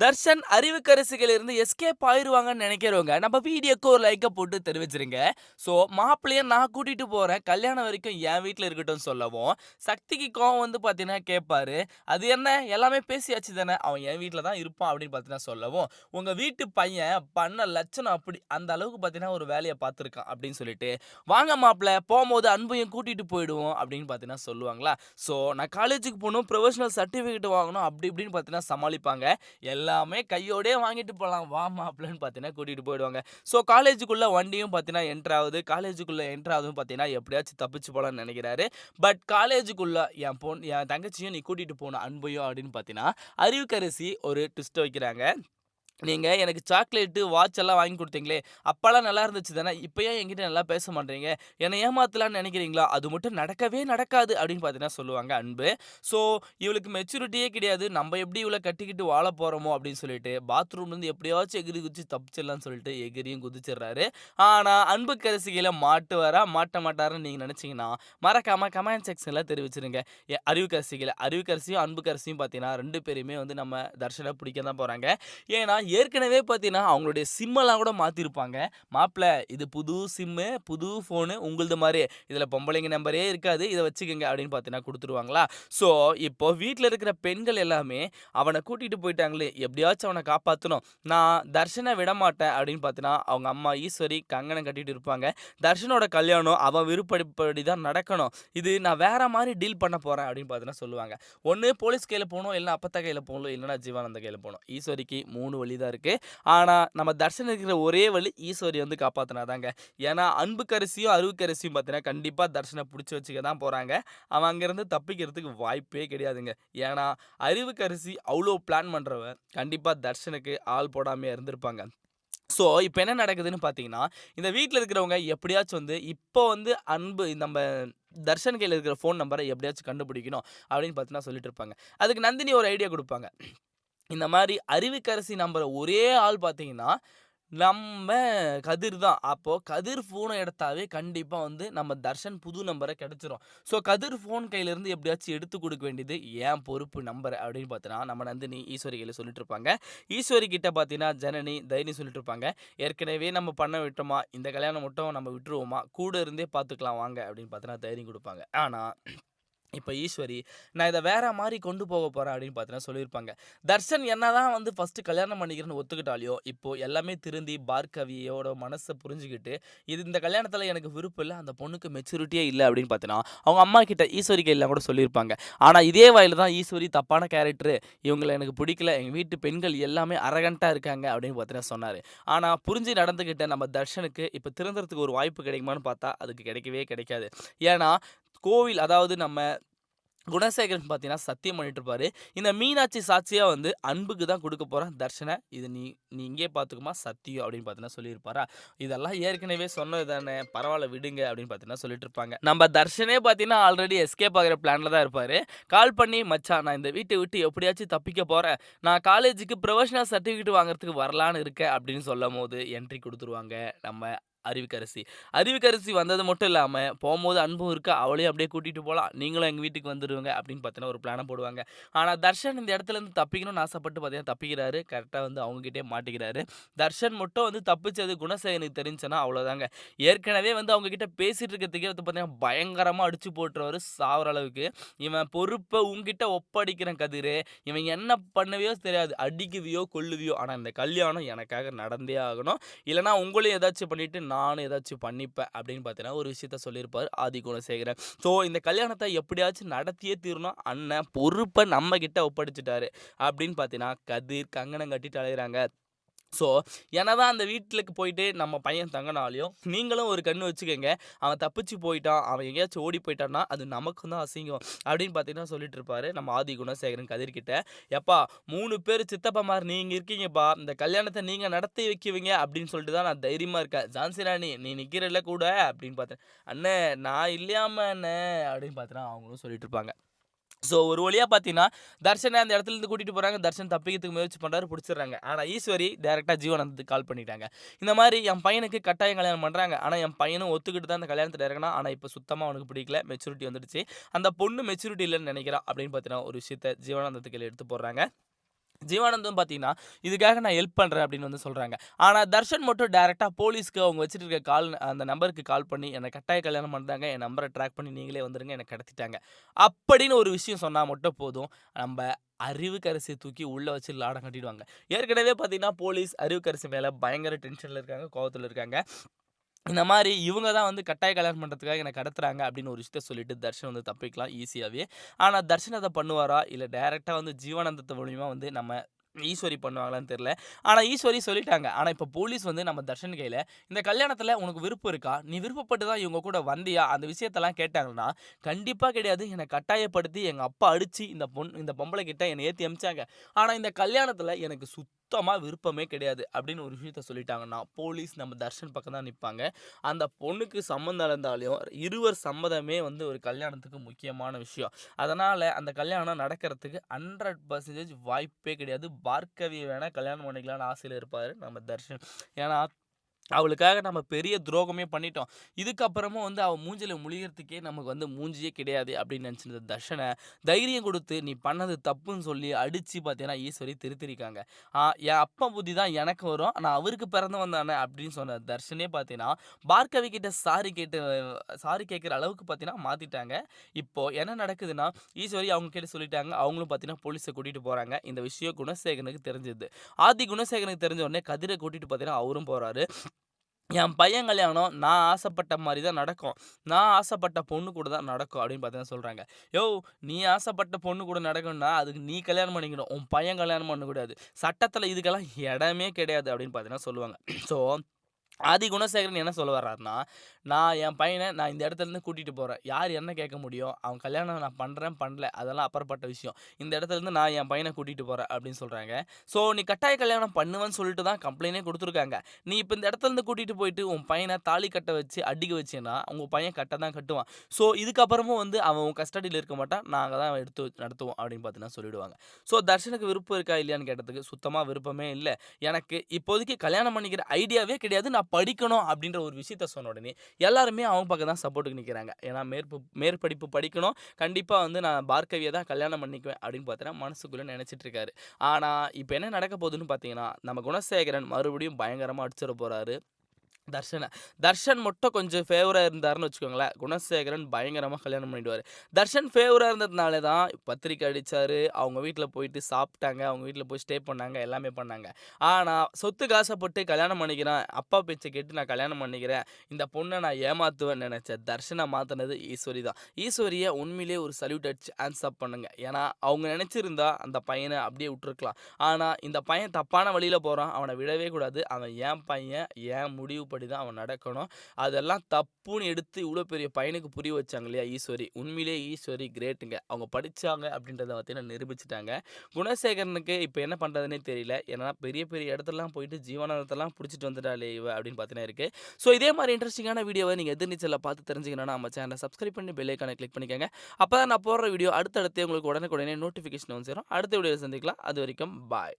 Darshan அறிவுக்கரசிகளிலிருந்து escape ஆயிருவாங்கன்னு நினைக்கிறவங்க நம்ம வீடியோக்கு ஒரு லைக்கை போட்டு தெரிவிச்சிருங்க. ஸோ மாப்பிள்ளைய நான் கூட்டிட்டு போறேன், கல்யாணம் வரைக்கும் என் வீட்டில் இருக்கட்டும் சொல்லவும், சக்திக்கு கோவம் வந்து பார்த்தீங்கன்னா கேட்பாரு. அது என்ன எல்லாமே பேசியாச்சு தானே, அவன் என் வீட்டில் தான் இருப்பான் அப்படின்னு பார்த்தீங்கன்னா சொல்லவும், உங்கள் வீட்டு பையன் பண்ண லட்சணம் அப்படி அந்த அளவுக்கு பார்த்தீங்கன்னா ஒரு வேலையை பார்த்துருக்கான் அப்படின்னு சொல்லிட்டு, வாங்க மாப்பிள்ளை போகும்போது அன்பையும் கூட்டிட்டு போயிடுவோம் அப்படின்னு பார்த்தீங்கன்னா சொல்லுவாங்களா. ஸோ நான் காலேஜுக்கு போகணும், ப்ரொஃபஷனல் சர்டிஃபிகேட் வாங்கணும் அப்படி இப்படின்னு பார்த்தீங்கன்னா சமாளிப்பாங்க. எல்லாமே கையோடயே வாங்கிட்டு போலாம் வா மாப்ளன்னு பார்த்தீங்கன்னா கூட்டிட்டு போயிடுவாங்க. ஸோ காலேஜுக்குள்ள வண்டியும் பார்த்தீங்கன்னா என்டர் ஆகுது. காலேஜுக்குள்ள என்டர் ஆகுதுன்னு பார்த்தீங்கன்னா எப்படியாச்சும் தப்பிச்சு போலான்னு நினைக்கிறாரு. பட் காலேஜுக்குள்ள என் தங்கச்சியும் நீ கூட்டிட்டு போன அன்பையும் அப்படின்னு பார்த்தீங்கன்னா அறிவுக்கரசி ஒரு ட்விஸ்ட் வைக்கிறாங்க. நீங்க எனக்கு சாக்லேட்டு, வாட்ச் எல்லாம் வாங்கி குடுத்தீங்களே! அப்பலாம் நல்லா இருந்துச்சு தானே! இப்ப ஏன் என்கிட்ட நல்லா பேச மாட்றீங்க? என்ன ஏமாத்தலான்னு நெனைக்கிறீங்களா? அது மட்டும் நடக்கவே நடக்காது அப்டின்னு பார்த்தீங்கன்னா சொல்லுவாங்க அன்பு. ஸோ இவளுக்கு மெச்சூரிட்டியே கிடையாது. நம்ம எப்படி இவள கட்டிக்கிட்டு வாழ போறோமோ அப்டின்னு சொல்லிட்டு பாத்ரூம்லேருந்து எப்படியாச்சும் எகிறி குதிச்சு தப்பிச்சிடலான்னு சொல்லிட்டு எகிரியும் குதிச்சிடுறாரு. ஆனா அன்புக்கரசிகள மாட்டுவாரா? மாட்ட மாட்டாரான்னு நீங்க நெனச்சீங்கன்னா, மறக்காம கமெண்ட் செக்ஷன்ல தெரிவிச்சிருங்க. அறிவுக்கரசியும், அன்புக்கரசியும் பார்த்தீங்கன்னா 2 பேரையுமே வந்து நம்ம தர்ஷன பிடிக்க தான் போறாங்க. ஏன்னா ஏற்கனவே பார்த்தீங்கன்னா அவங்களுடைய சிம்மெல்லாம் கூட மாற்றிருப்பாங்க. மாப்பிள இது புது சிம்மு, புது ஃபோனு உங்களது மாதிரி இதில் பொம்பளைங்க நம்பரே இருக்காது, இதை வச்சுக்கோங்க அப்படின்னு பார்த்தீங்கன்னா கொடுத்துருவாங்களா. ஸோ இப்போ வீட்டில் இருக்கிற பெண்கள் எல்லாமே அவனை கூட்டிகிட்டு போயிட்டாங்களே, எப்படியாச்சும் அவனை காப்பாற்றணும், நான் தர்ஷனை விட மாட்டேன் அப்படின்னு பார்த்தீங்கன்னா அவங்க அம்மா ஈஸ்வரி கங்கணம் கட்டிட்டு இருப்பாங்க. தர்ஷனோட கல்யாணம் அவன் விருப்பப்படி தான் நடக்கணும், இது நான் வேற மாதிரி டீல் பண்ண போகிறேன் அப்படின்னு பார்த்தீங்கன்னா சொல்லுவாங்க. ஒன்று போலீஸ் கையில் போகணும், இல்லைன்னா அப்பத்தா கையில் போகணும், இல்லைன்னா ஜீவானந்த கையில் போகணும். ஈஸ்வரிக்கு 3 வழி தான் இருக்குது. ஆனால் நம்ம தர்ஷன் இருக்கிற ஒரே வழி ஈஸ்வரி வந்து காப்பாற்றினாதாங்க. ஏன்னா அன்புக்கரசியும் அறிவுக்கரசியும் பார்த்தீங்கன்னா கண்டிப்பாக தர்ஷனை பிடிச்சி வச்சுக்க தான் போகிறாங்க. அவன் அங்கேருந்து தப்பிக்கிறதுக்கு வாய்ப்பே கிடையாதுங்க. ஏன்னா அறிவுக்கரசி அவ்வளோ பிளான் பண்ணுறவ கண்டிப்பாக தர்ஷனுக்கு ஆள் போடாமே இருந்திருப்பாங்க. ஸோ இப்போ என்ன நடக்குதுன்னு பார்த்தீங்கன்னா, இந்த வீட்டில் இருக்கிறவங்க எப்படியாச்சும் வந்து இப்போ வந்து அன்பு நம்ம தர்ஷன் கையில் இருக்கிற ஃபோன் நம்பரை எப்படியாச்சும் கண்டுபிடிக்கணும் அப்படின்னு பார்த்தீங்கன்னா சொல்லிட்டு இருப்பாங்க. அதுக்கு நந்தினி ஒரு ஐடியா கொடுப்பாங்க. இந்த மாதிரி அறிவுக்கரசி நம்புற ஒரே ஆள் பார்த்தீங்கன்னா, நம்ம கதிர் தான். அப்போ கதிர் ஃபோனை எடுத்தாவே கண்டிப்பா வந்து நம்ம தர்ஷன் புது நம்பர கிடைச்சிரும். ஸோ கதிர் ஃபோன் கையிலேருந்து எப்படியாச்சும் எடுத்து குடுக்க வேண்டியது என் பொறுப்பு நம்பர அப்படின்னு பார்த்தீங்கன்னா, நம்ம நந்தினி ஈஸ்வரி கையில சொல்லிட்டு இருப்பாங்க. ஈஸ்வரி கிட்ட பார்த்தீங்கன்னா, ஜனனி, தைனி சொல்லிட்டு இருப்பாங்க. ஏற்கனவே நம்ம பண்ண விட்டோமா, இந்த கல்யாணம் மட்டும் நம்ம விட்டுருவோமா, கூட இருந்தே பார்த்துக்கலாம் வாங்க அப்படின்னு பார்த்தீங்கன்னா தைரியம் குடுப்பாங்க. ஆனா இப்போ ஈஸ்வரி, நான் இதை வேற மாதிரி கொண்டு போக போகிறேன் அப்படின்னு பார்த்தீங்கன்னா சொல்லியிருப்பாங்க. தர்ஷன் என்னதான் வந்து ஃபஸ்ட்டு கல்யாணம் பண்ணிக்கிறேன்னு ஒத்துக்கிட்டாலையோ, இப்போ எல்லாமே திருந்தி பார்கவியோட மனசை புரிஞ்சுக்கிட்டு, இந்த கல்யாணத்தில் எனக்கு விருப்பம் இல்லை, அந்த பொண்ணுக்கு மெச்சூரிட்டியே இல்லை அப்படின்னு பார்த்தீங்கன்னா, அவங்க அம்மா கிட்ட ஈஸ்வரி கையில் கூட சொல்லியிருப்பாங்க. ஆனால் இதே வாயில் தான் ஈஸ்வரி தப்பான கேரக்டரு, இவங்களை எனக்கு பிடிக்கல, எங்கள் வீட்டு பெண்கள் எல்லாமே அரகண்ட்டாக இருக்காங்க அப்படின்னு பார்த்தீங்கன்னா சொன்னார். ஆனால் புரிஞ்சு நடந்துக்கிட்ட நம்ம தர்ஷனுக்கு இப்போ திருந்துறதுக்கு ஒரு வாய்ப்பு கிடைக்குமான்னு பார்த்தா அதுக்கு கிடைக்கவே கிடைக்காது. ஏன்னா கோவில் அதாவது நம்ம குணசேகரன் பார்த்தீங்கன்னா சத்தியம் பண்ணிட்டு இருப்பாரு. இந்த மீனாட்சி சாட்சியா வந்து அன்புக்கு தான் கொடுக்க போறேன் தர்ஷனை, இது நீ நீ இங்கே பார்த்துக்குமா சத்தியம் அப்படின்னு பார்த்தீங்கன்னா சொல்லியிருப்பாரா. இதெல்லாம் ஏற்கனவே சொன்னது தானே, பரவாயில்ல விடுங்க அப்படின்னு பார்த்தீங்கன்னா சொல்லிட்டு இருப்பாங்க. நம்ம தர்ஷனே பார்த்தீங்கன்னா ஆல்ரெடி எஸ்கேப் ஆகிற பிளான்ல தான் இருப்பாரு. கால் பண்ணி மச்சான் நான் இந்த வீட்டை விட்டு எப்படியாச்சும் தப்பிக்க போறேன், நான் காலேஜுக்கு ப்ரொஃபஷனல் சர்டிஃபிகேட் வாங்குறதுக்கு வரலான்னு இருக்கேன் அப்படின்னு சொல்லும் போது என்ட்ரி கொடுத்துருவாங்க நம்ம அறிவுக்கரசி. அறிவுக்கரசி வந்தது மட்டும் இல்லாம, போம்போது அன்பும் இருக்கா, அவளையும் அப்படியே கூட்டிட்டு போலாம், நீங்களும் எங்க வீட்டுக்கு வந்துருங்க அப்படின்னு பார்த்தீங்கன்னா ஒரு பிளான போடுவாங்க. ஆனா தர்ஷன் இந்த இடத்துலேருந்து தப்பிக்கணும்னு ஆசைப்பட்டு பார்த்தீங்கன்னா தப்பிக்கிறாரு. கரெக்ட்டா வந்து அவங்ககிட்டயே மாட்டிக்கிறாரு. தர்ஷன் மட்டும் வந்து தப்பிச்சது குணசேகரனுக்கு தெரிஞ்சுச்சுன்னா அவ்வளோதாங்க. ஏற்கனவே வந்து அவங்க கிட்ட பேசிட்டு இருக்கிறதுக்கே வந்து பார்த்தீங்கன்னா பயங்கரமா அடிச்சு போட்டுருவாரு சாவுற அளவுக்கு. இவன் பொறுப்ப உன்கிட்ட ஒப்படைக்கிறேன் கதிரு, இவன் என்ன பண்ணவையோ தெரியாது, அடிக்குவியோ கொல்லுவியோ, ஆனா இந்த கல்யாணம் எனக்காக நடந்தே ஆகணும், இல்லைனா உங்களையும் ஏதாச்சும் பண்ணிட்டு நானும் ஏதாச்சும் பண்ணிப்பேன் அப்படின்னு பார்த்தீங்கன்னா ஒரு விஷயத்த சொல்லியிருப்பார் ஆதி குணசேகரன். ஸோ இந்த கல்யாணத்தை எப்படியாச்சும் நடத்தியே தீரணும், அண்ணன் பொறுப்பை நம்ம கிட்ட ஒப்படைச்சிட்டாரு அப்படின்னு பார்த்தீங்கன்னா கதிர் கங்கணம் கட்டிட்டு அலைகிறாங்க. ஸோ என்னதான் அந்த வீட்டுக்கு போயிட்டு நம்ம பையன் தங்கினாலையும் நீங்களும் ஒரு கண்ணு வச்சுக்கோங்க, அவன் தப்பிச்சு போயிட்டான், அவன் எங்கேயாச்சும் ஓடி போயிட்டான்னா அது நமக்கும் தான் அசிங்கம் அப்படின்னு பார்த்தீங்கன்னா சொல்லிட்டு இருப்பாரு நம்ம ஆதி குணசேகரன் கதிர்கிட்ட. எப்பா 3 பேர் சித்தப்பா மாதிரி நீங்கள் இருக்கீங்கப்பா, இந்த கல்யாணத்தை நீங்கள் நடத்தி வைக்குவீங்க அப்படின்னு சொல்லிட்டு தான் நான் தைரியமாக இருக்கேன், ஜான்சி ராணி நீ நிற்கிறல்ல கூட அப்படின்னு பார்த்தேன். அண்ணே நான் இல்லையாம அண்ணே அப்படின்னு பார்த்தீங்கன்னா அவங்களும் சொல்லிட்டு இருப்பாங்க. ஸோ ஒரு வழியாக பார்த்தீங்கன்னா தர்ஷனை அந்த இடத்துலேருந்து கூட்டிகிட்டு போகிறாங்க. தர்ஷன் தப்பிக்கிறதுக்கு முயற்சி பண்ணுறாரு, பிடிச்சிடுறாங்க. ஆனால் ஈஸ்வரி டேரெக்டாக ஜீவனந்துக்கு கால் பண்ணிட்டாங்க. இந்த மாதிரி என் பையனுக்கு கட்டாயம் கல்யாணம் பண்ணுறாங்க, ஆனால் என் பையனும் ஒத்துக்கிட்டு தான் அந்த கல்யாணத்தில் இறங்கினா, ஆனால் இப்போ சுத்தமாக அவனுக்கு பிடிக்கல, மெச்சூரிட்டி வந்துடுச்சு, அந்த பொண்ணு மெச்சூரிட்டி இல்லைன்னு நினைக்கிறான் அப்படின்னு பார்த்தீங்கன்னா ஒரு விஷயத்த ஜீவனானந்தத்துக்கு எடுத்து போடுறாங்க. ஜீவானந்தும் பார்த்தீங்கன்னா, இதுக்காக நான் ஹெல்ப் பண்றேன் அப்படின்னு வந்து சொல்றாங்க. ஆனா தர்ஷன் மட்டும் டைரக்ட்டா போலீஸ்க்கு அவங்க வச்சுட்டு இருக்க அந்த நம்பருக்கு கால் பண்ணி, "என்ன கட்டாய கல்யாணம் பண்றாங்க. என் நம்பர ட்ராக் பண்ணி நீங்களே வந்துருங்க. என்ன கடத்திட்டாங்க." அப்படின்னு ஒரு விஷயம் சொன்னா மட்டும் போதும். நம்ப அறிவுக்கரசிய தூக்கி உள்ள வச்சு லாடம் கட்டிடுவாங்க. ஏற்கனவே பார்த்தீங்கன்னா, போலீஸ் அறிவுக்கரசி மேல பயங்கர டென்ஷன்ல இருக்காங்க, கோவத்துல இருக்காங்க. இந்த மாரி இவங்க தான் வந்து கட்டாய கல்யாணம் பண்றதுக்காக என்ன கடத்துறாங்க அப்படின்னு ஒரு விஷயத்த சொல்லிட்டு தர்ஷன் வந்து தப்பிக்கலாம் ஈஸியாவே. ஆனா தர்ஷன் அத பண்ணுவாரா? இல்ல டைரக்ட்டா வந்து ஜீவானந்தத்து மூலியமா வந்து நம்ம ஈஸ்வரி பண்ணுவாங்களான்னு தெரியல. ஆனா ஈஸ்வரி சொல்லிட்டாங்க. ஆனா இப்ப போலீஸ் வந்து நம்ம தர்ஷன் கையில, "இந்த கல்யாணத்துல உனக்கு விருப்பம் இருக்கா? நீ விருப்பப்பட்டு தான் இவங்க கூட வந்தியா?" அந்த விஷயத்தலாம் கேட்டாங்கன்னா, கண்டிப்பா கிடையாது. என்ன கட்டாயப்படுத்தி எங்க அப்பா அடிச்சு இந்த பொம்பள கிட்ட என்ன ஏத்தி அனுப்பிச்சாங்க. ஆனா இந்த கல்யாணத்துல எனக்கு சுத்தமா விருப்பமே கிடையாது. அப்படின்னு ஒரு விஷயத்த சொல்லிட்டாங்கன்னா, போலீஸ் நம்ம தர்ஷன் பக்கம் தான் நிப்பாங்க. அந்த பொண்ணுக்கு சம்மந்தம் இருந்தாலும், இருவர் சம்மதமே வந்து ஒரு கல்யாணத்துக்கு முக்கியமான விஷயம். அதனால அந்த கல்யாணம் நடக்கிறதுக்கு 100% வாய்ப்பே கிடையாது. பார்கவிய வேணா கல்யாணம் பண்ணிக்கலாம்னு ஆசையில இருப்பாரு நம்ம தர்ஷன். ஏன்னா அவளுக்காக நம்ம பெரிய துரோகமே பண்ணிட்டோம். இதுக்கப்புறமும் வந்து அவ மூஞ்சில முழியறதுக்கே நமக்கு வந்து மூஞ்சியே கிடையாது அப்படின்னு நெனச்சிருந்த தர்ஷன, தைரியம் குடுத்து நீ பண்ணது தப்புன்னு சொல்லி அடிச்சு பார்த்தீங்கன்னா, ஈஸ்வரி திருத்திருக்காங்க. என் அப்பன் புத்தி தான் எனக்கு வரும். ஆனா அவருக்கு பிறந்தவன் தானே அப்படின்னு சொன்ன தர்ஷனே பார்த்தீங்கன்னா, பார்கவி கிட்ட சாரி கேட்கிற அளவுக்கு பார்த்தீங்கன்னா மாத்திட்டாங்க. இப்போ என்ன நடக்குதுன்னா, ஈஸ்வரி அவங்க கிட்ட சொல்லிட்டாங்க. அவங்களும் பார்த்தீங்கன்னா போலீஸ கூட்டிட்டு போறாங்க. இந்த விஷயம் குணசேகரனுக்கு தெரிஞ்சுது. ஆதி குணசேகரனுக்கு தெரிஞ்ச உடனே கதிர கூட்டிட்டு பார்த்தீங்கன்னா அவரும் போறாரு. என் பையன் கல்யாணம் நான் ஆசைப்பட்ட மாரி தான் நடக்கும். நான் ஆசைப்பட்ட பொண்ணு கூட தான் நடக்கும் அப்படின்னு பார்த்தீங்கன்னா சொல்றாங்க. யோவ்! நீ ஆசைப்பட்ட பொண்ணு கூட நடக்கணும்னா, அதுக்கு நீ கல்யாணம் பண்ணிக்கணும். உன் பையன் கல்யாணம் பண்ணக்கூடாது. சட்டத்தில இதுக்கெல்லாம் இடமே கிடையாது அப்படின்னு பார்த்தீங்கன்னா சொல்லுவாங்க. ஸோ ஆதி குணசேகரன் என்ன சொல்ல வர்றாருன்னா, என் பையன நான் இந்த இடத்துலருந்து கூட்டிட்டு போறேன். யார் என்ன கேட்க முடியும்? அவன் கல்யாணம் நான் பண்றேன், பண்ணல. அதெல்லாம் அப்புறப்பட்ட விஷயம். இந்த இடத்துலருந்து நான் என் பையன கூட்டிட்டு போறேன் அப்படின்னு சொல்றாங்க. ஸோ நீ கட்டாய கல்யாணம் பண்ணுவேன்னு சொல்லிட்டு தான் கம்ப்ளைண்டே குடுத்துருக்காங்க. நீ இப்ப இந்த இடத்துலருந்து கூட்டிட்டு போயிட்டு உன் பையன தாலி கட்ட வச்சு அடிக்க வச்சேன்னா, உங்க பையன் கட்ட தான் கட்டுவான். ஸோ இதுக்கப்புறமும் வந்து அவன் உன் கஸ்டடியில இருக்க மாட்டான். நாங்க தான் எடுத்து நடத்துவோம் அப்படின்னு பார்த்தீங்கன்னா சொல்லிடுவாங்க. ஸோ தர்ஷனுக்கு விருப்பம் இருக்கா இல்லையான்னு கேட்டதுக்கு, சுத்தமா விருப்பமே இல்ல. எனக்கு இப்போதைக்கு கல்யாணம் பண்ணிக்கிற ஐடியாவே கிடையாது. நான் படிக்கணும் அப்படின்ற ஒரு விஷயத்த சொன்ன உடனே, எல்லாருமே அவங்க பக்கம் தான் சப்போர்ட்டுக்கு நிக்கிறாங்க. ஏன்னா மேற்படிப்பு படிக்கணும். கண்டிப்பா வந்து நான் பார்கவிய தான் கல்யாணம் பண்ணிக்குவேன் அப்படின்னு பார்த்தீங்கன்னா, மனசுக்குள்ள நெனச்சிட்டு இருக்காரு. ஆனா, இப்ப என்ன நடக்க போகுதுன்னு பார்த்தீங்கன்னா, நம்ம குணசேகரன் மறுபடியும் பயங்கரமா அடிச்சிட போறாரு. தர்ஷன. தர்ஷன் மட்டும் கொஞ்சம் ஃபேவரா இருந்தாருன்னு வச்சுக்கோங்களேன், குணசேகரன் பயங்கரமா கல்யாணம் பண்ணிடுவாரு. தர்ஷன் ஃபேவரா இருந்ததுனால தான் பத்திரிக்கை அடிச்சாரு, அவங்க வீட்ல போயிட்டு சாப்ட்டாங்க, அவங்க வீட்ல போய் ஸ்டே பண்ணாங்க, எல்லாமே பண்ணாங்க. ஆனா, சொத்துக்கு ஆசைப்பட்டு கல்யாணம் பண்ணிக்கிறேன், அப்பா பேச்ச கேட்டு நான் கல்யாணம் பண்ணிக்கிறேன், இந்த பொண்ண நான் ஏமாத்துவேன்னு நெனச்ச தர்ஷன மாத்துனது ஈஸ்வரி தான். ஈஸ்வரிய உண்மையிலேயே ஒரு சல்யூட் அடிச்சு ஹேண்ட்ஸ் அப் பண்ணுங்க. ஏன்னா, அவங்க நெனச்சிருந்தா அந்த பையன அப்படியே விட்டுருக்கலாம். ஆனா, இந்த பையன் தப்பான வழியில போறான், அவன விடவே கூடாது. அவன் என் பையன், என் முடிவு படி தான் அவன் நடக்கணும். அதெல்லாம் தப்புன்னு எடுத்து இவ்வளோ பெரிய பையனுக்கு புரிய வச்சாங்க இல்லையா ஈஸ்வரி. உண்மையிலேயே ஈஸ்வரி கிரேட்டுங்க. அவங்க படிச்சாங்க அப்படின்றத பார்த்தீங்கன்னா நிரூபிச்சுட்டாங்க. குணசேகரனுக்கு இப்ப என்ன பண்றதுன்னே தெரியல. ஏன்னா பெரிய பெரிய இடத்துலலாம் போயிட்டு ஜீவனானந்தத்தெல்லாம் புடிச்சிட்டு வந்துட்டாளே இவ அப்படின்னு பார்த்தீங்கன்னா இருக்கு. ஸோ இதே மாரி இன்ட்ரஸ்டிங்கான வீடியோவ நீங்க எதிர்நீச்சல்ல பார்த்து தெரிஞ்சுக்கணும்னா நம்ம சேனல சப்ஸ்கிரைப் பண்ணி பெல் ஐகானை கிளிக் பண்ணிக்கங்க. அப்பதான் நான் போடுற வீடியோ அடுத்தடுத்து உங்களுக்கு உடனுக்குடனே நோட்டிஃபிகேஷன் வந்து சேரும். அடுத்த வீடியோல சந்திக்கலாம். அதுவரைக்கும் பாய்.